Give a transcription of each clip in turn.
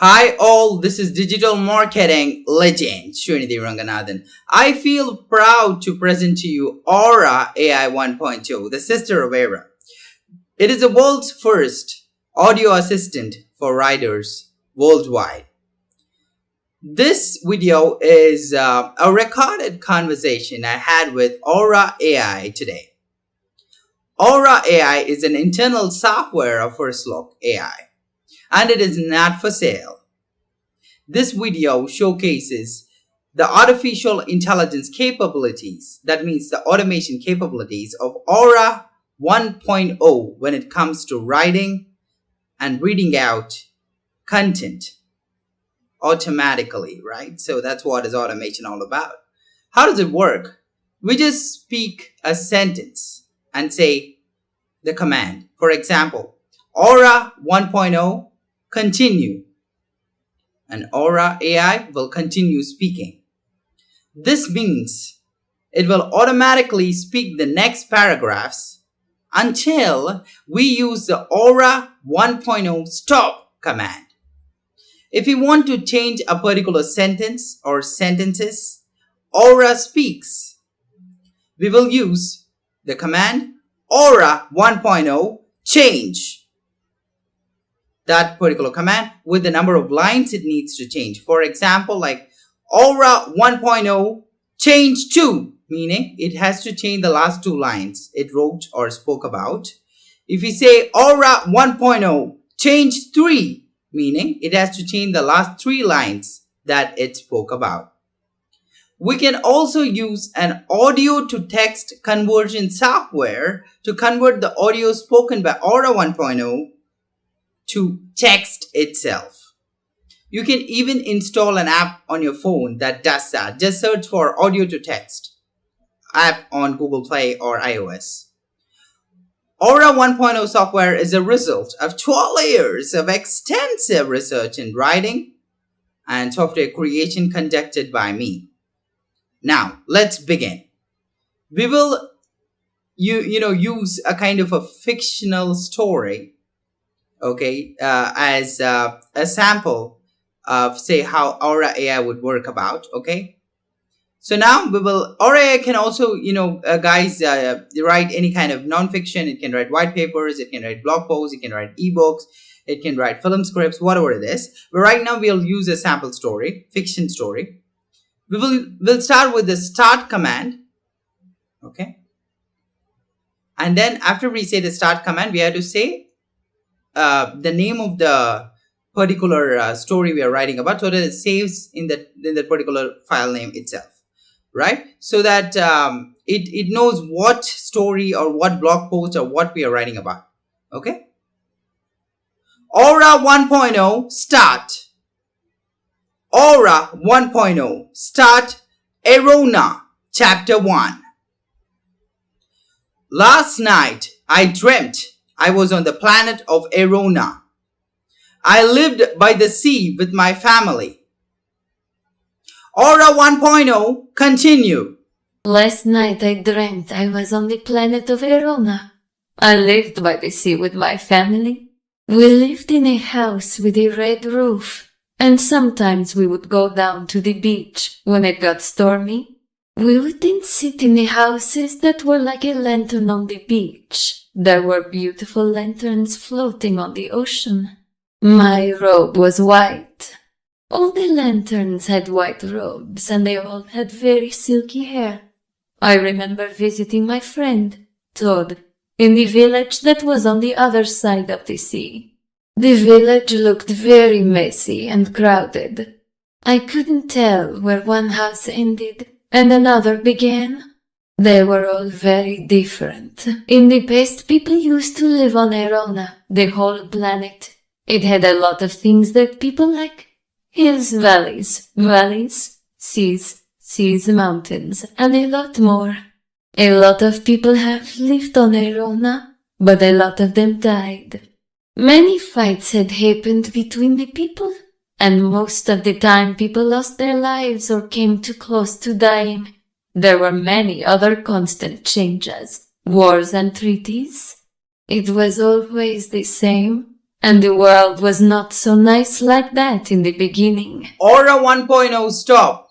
Hi all, this is digital marketing legend Srinidhi Ranganathan. I feel proud to present to you Aura AI 1.0, the sister of Era. It is the world's first audio assistant for riders worldwide. This video is a recorded conversation I had with Aura AI today. Aura AI is an internal software of First Look AI, and it is not for sale. This video showcases the artificial intelligence capabilities, that means the automation capabilities of Aura 1.0 when it comes to writing and reading out content automatically, right? So that's what is automation all about. How does it work? We just speak a sentence and say the command. For example, Aura 1.0 continue, and Aura AI will continue speaking. This means it will automatically speak the next paragraphs until we use the Aura 1.0 stop command. If we want to change a particular sentence or sentences, Aura speaks. We will use the command Aura 1.0 change that particular command with the number of lines it needs to change. For example, like Aura 1.0 change 2, meaning it has to change the last 2 lines it wrote or spoke about. If we say Aura 1.0 change 3, meaning it has to change the last 3 lines that it spoke about. We can also use an audio to text conversion software to convert the audio spoken by Aura 1.0 to text itself. You can even install an app on your phone that does that. Just search for audio to text app on Google Play or iOS. Aura 1.0 software is a result of 12 years of extensive research in writing and software creation conducted by me. Now, let's begin. We will use a kind of a fictional story, okay, as a sample of, say, how Aura AI would work about, okay? So now Aura AI can also, write any kind of non-fiction. It can write white papers, it can write blog posts, it can write ebooks, it can write film scripts, whatever it is. But right now we'll use a sample story, fiction story. We'll start with the start command, okay? And then after we say the start command, we have to say the name of the particular story we are writing about, so that it saves in the particular file name itself, right? So that it knows what story or what blog post or what we are writing about, okay? Aura 1.0 start. Aura 1.0 start Erona chapter 1. Last night I dreamt I was on the planet of Erona. I lived by the sea with my family. Aura 1.0 continue. Last night I dreamt I was on the planet of Erona. I lived by the sea with my family. We lived in a house with a red roof, and sometimes we would go down to the beach when it got stormy. We would then sit in the houses that were like a lantern on the beach. There were beautiful lanterns floating on the ocean. My robe was white. All the lanterns had white robes, and they all had very silky hair. I remember visiting my friend, Todd, in the village that was on the other side of the sea. The village looked very messy and crowded. I couldn't tell where one house ended and another began. They were all very different. In the past, people used to live on Erona, the whole planet. It had a lot of things that people like. Hills, valleys, seas, mountains, and a lot more. A lot of people have lived on Erona, but a lot of them died. Many fights had happened between the people, and most of the time people lost their lives or came too close to dying. There were many other constant changes, wars and treaties. It was always the same. And the world was not so nice like that in the beginning. Aura 1.0 stop.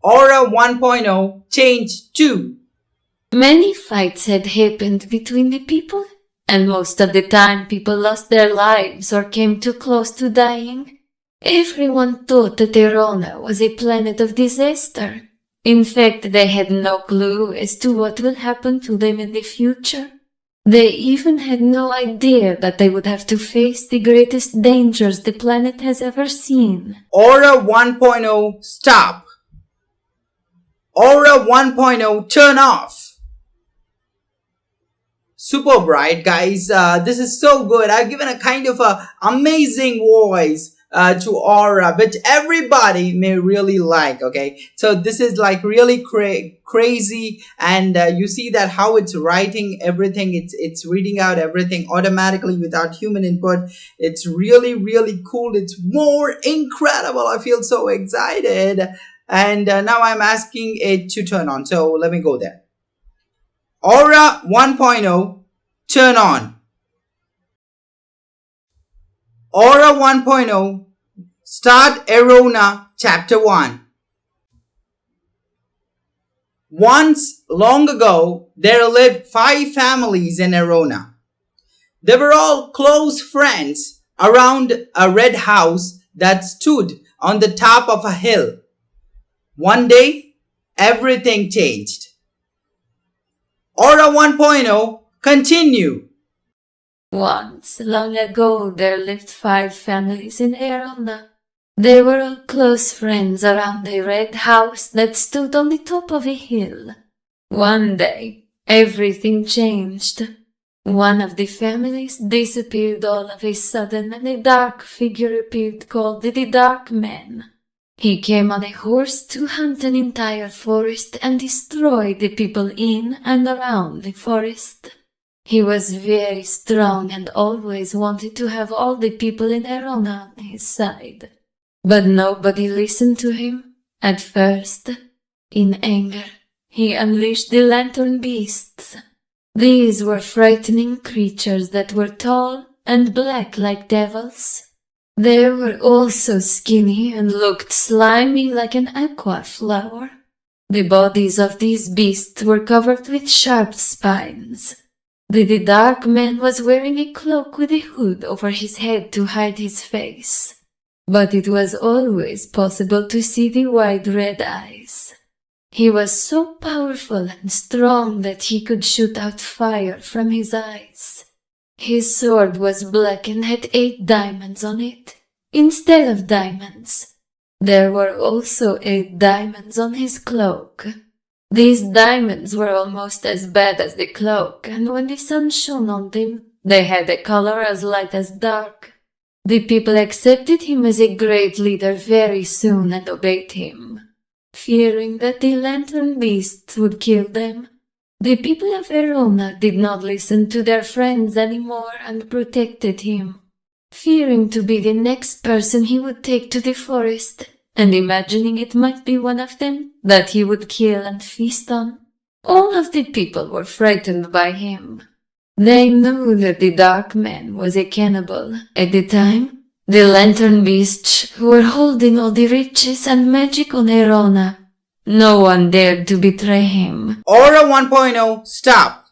Aura 1.0 change 2. Many fights had happened between the people, and most of the time people lost their lives or came too close to dying. Everyone thought that Erona was a planet of disaster. In fact, they had no clue as to what will happen to them in the future. They even had no idea that they would have to face the greatest dangers the planet has ever seen. Aura 1.0 stop. Aura 1.0 turn off. Super bright, guys. This is so good. I've given a kind of a amazing voice to Aura, which everybody may really like. Okay, so this is like really crazy, and you see that how it's writing everything. It's reading out everything automatically without human input. It's really cool. It's more incredible. I feel so excited, and now I'm asking it to turn on. So let me go there. Aura 1.0 turn on. Aura 1.0 start Erona chapter 1. Once long ago, there lived 5 families in Erona. They were all close friends around a red house that stood on the top of a hill. One day, everything changed. Aura 1.0 continue. Once, long ago, there lived 5 families in Erona. They were all close friends around a red house that stood on the top of a hill. One day, everything changed. One of the families disappeared all of a sudden, and a dark figure appeared called the Dark Man. He came on a horse to hunt an entire forest and destroy the people in and around the forest. He was very strong and always wanted to have all the people in Erona on his side. But nobody listened to him. At first, in anger, he unleashed the lantern beasts. These were frightening creatures that were tall and black like devils. They were also skinny and looked slimy like an aqua flower. The bodies of these beasts were covered with sharp spines. The Dark Man was wearing a cloak with a hood over his head to hide his face, but it was always possible to see the wide red eyes. He was so powerful and strong that he could shoot out fire from his eyes. His sword was black and had 8 diamonds on it, instead of diamonds. There were also 8 diamonds on his cloak. These diamonds were almost as bad as the cloak, and when the sun shone on them, they had a color as light as dark. The people accepted him as a great leader very soon and obeyed him, fearing that the lantern beasts would kill them. The people of Erona did not listen to their friends anymore and protected him, fearing to be the next person he would take to the forest, and imagining it might be one of them that he would kill and feast on. All of the people were frightened by him. They knew that the Dark Man was a cannibal. At the time, the lantern beasts who were holding all the riches and magic on Erona, no one dared to betray him. Aura 1.0 stop.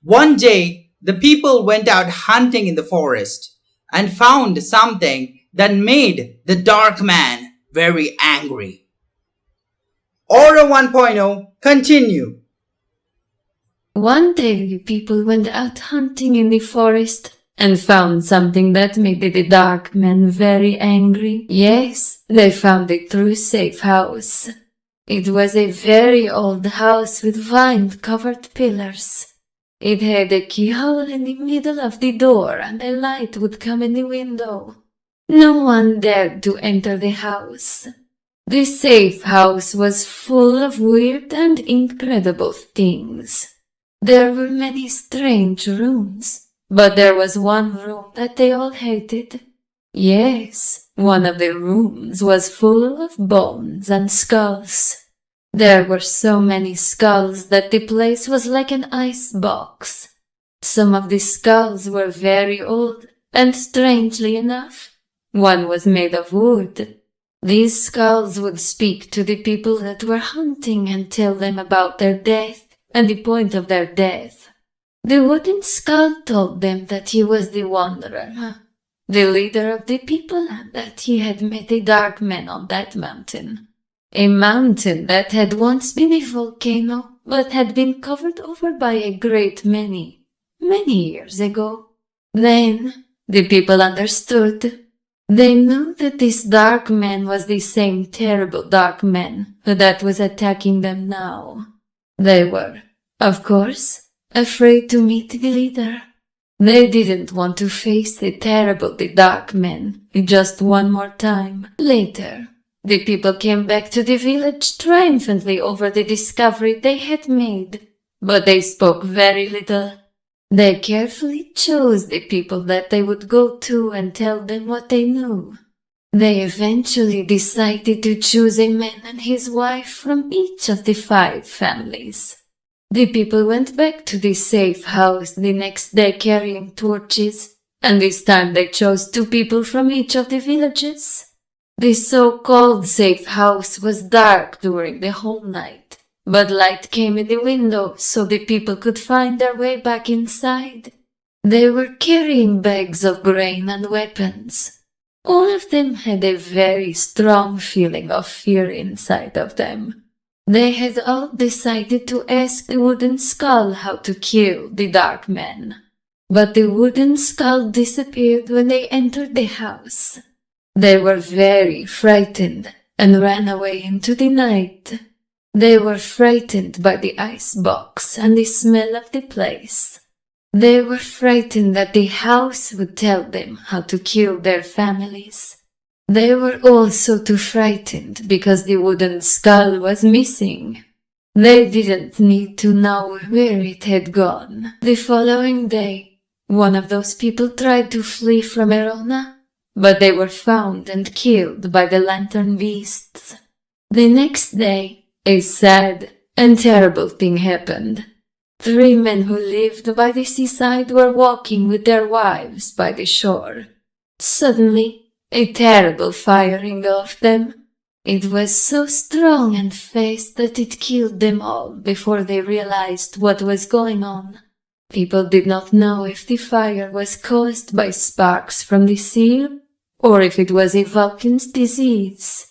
One day, the people went out hunting in the forest and found something that made the Dark Man very angry. Aura 1.0 continue. One day the people went out hunting in the forest and found something that made the Dark Man very angry. Yes, they found a true safe house. It was a very old house with vine-covered pillars. It had a keyhole in the middle of the door and a light would come in the window. No one dared to enter the house. The safe house was full of weird and incredible things. There were many strange rooms, but there was one room that they all hated. Yes, one of the rooms was full of bones and skulls. There were so many skulls that the place was like an ice box. Some of the skulls were very old, and strangely enough, one was made of wood. These skulls would speak to the people that were hunting and tell them about their death and the point of their death. The wooden skull told them that he was the wanderer, the leader of the people, and that he had met a dark man on that mountain. A mountain that had once been a volcano, but had been covered over by a great many years ago. Then the people understood. They knew that this dark man was the same terrible dark man that was attacking them now. They were, of course, afraid to meet the leader. They didn't want to face the terrible, the dark man just one more time. Later, the people came back to the village triumphantly over the discovery they had made, but they spoke very little. They carefully chose the people that they would go to and tell them what they knew. They eventually decided to choose a man and his wife from each of the 5 families. The people went back to the safe house the next day carrying torches, and this time they chose 2 people from each of the villages. The so-called safe house was dark during the whole night, but light came in the window so the people could find their way back inside. They were carrying bags of grain and weapons. All of them had a very strong feeling of fear inside of them. They had all decided to ask the wooden skull how to kill the dark man. But the wooden skull disappeared when they entered the house. They were very frightened and ran away into the night. They were frightened by the ice box and the smell of the place. They were frightened that the house would tell them how to kill their families. They were also too frightened because the wooden skull was missing. They didn't need to know where it had gone. The following day, one of those people tried to flee from Erona, but they were found and killed by the lantern beasts. The next day, a sad and terrible thing happened. 3 men who lived by the seaside were walking with their wives by the shore. Suddenly, a terrible fire engulfed them. It was so strong and fast that it killed them all before they realized what was going on. People did not know if the fire was caused by sparks from the sea or if it was a Vulcan's disease.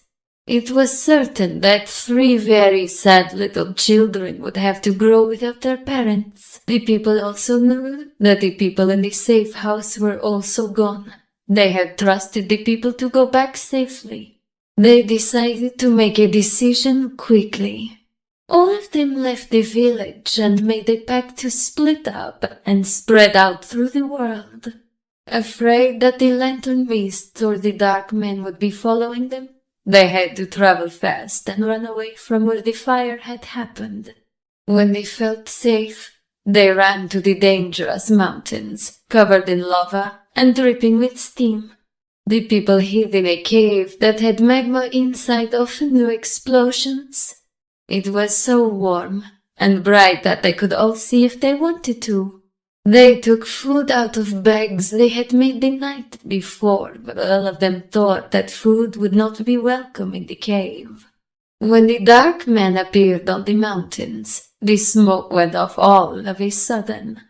It was certain that 3 very sad little children would have to grow without their parents. The people also knew that the people in the safe house were also gone. They had trusted the people to go back safely. They decided to make a decision quickly. All of them left the village and made a pact to split up and spread out through the world. Afraid that the lantern beasts or the dark men would be following them, they had to travel fast and run away from where the fire had happened. When they felt safe, they ran to the dangerous mountains, covered in lava and dripping with steam. The people hid in a cave that had magma inside of new explosions. It was so warm and bright that they could all see if they wanted to. They took food out of bags they had made the night before, but all of them thought that food would not be welcome in the cave. When the dark man appeared on the mountains, the smoke went off all of a sudden.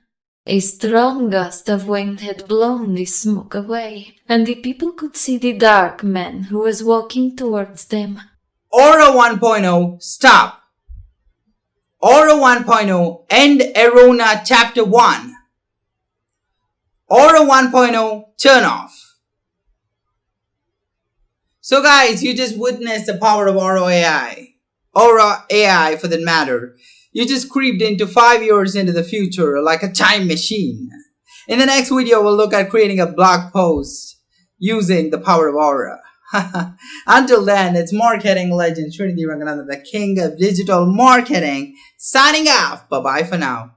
A strong gust of wind had blown the smoke away, and the people could see the dark man who was walking towards them. Aura 1.0 stop. Aura 1.0 end Erona chapter 1. Aura 1.0 turn off. So guys, you just witnessed the power of Aura AI. Aura AI for that matter. You just creeped into 5 years into the future like a time machine. In the next video, we'll look at creating a blog post using the power of Aura. Until then, it's marketing legend Srinidhi Ranganathan, the king of digital marketing, signing off. Bye-bye for now.